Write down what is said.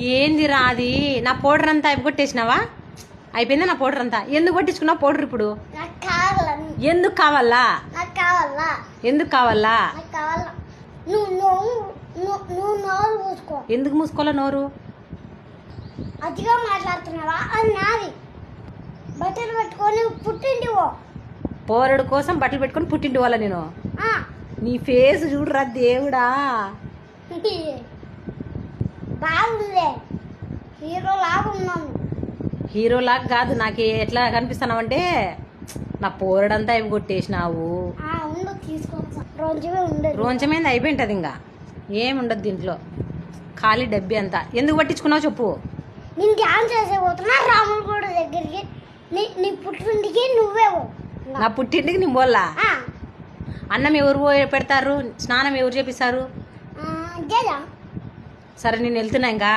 ఏంది రాది నా పౌడర్ అంతా అయిపోగొట్టేసినావా? అయిపోయిందా నా పౌడర్ అంతా? ఎందుకు కొట్టించుకున్నావు పౌడర్ ఇప్పుడు? ఎందుకు కావాలా? ఎందుకు కావాలా? ఎందుకు మూసుకోవాలా నోరు? అతిగా మాట్లాడుతున్నావా? అది నాది. బట్టలు పెట్టుకొని పుట్టింటివో పోరడు కోసం బట్టలు పెట్టుకొని పుట్టింటి వాళ్ళ నేను. నీ ఫేస్ చూడరా దేవుడా. బాగుంది, హీరో లాగా ఉన్నాను. హీరో లాగా కాదు, నాకు ఎట్లా కనిపిస్తున్నావంటే నా పోరడంతా ఇవి కొట్టేసినావు. రోంచమైంది అయిపోయింటది, ఇంకా ఏముండదు దీంట్లో, ఖాళీ డబ్బి అంతా. ఎందుకు పట్టించుకున్నావు చెప్పు? నేను డ్యాన్స్ చేసే పోతున్నా రాములు కూడా దగ్గరికి. నీ పుట్టింటికి నువ్వే నా పుట్టింటికి నీ పోల్లా? అన్నం ఎవరు పెడతారు? స్నానం ఎవరు చేపిస్తారు? సరే నేను వెళ్తున్నా ఇంకా.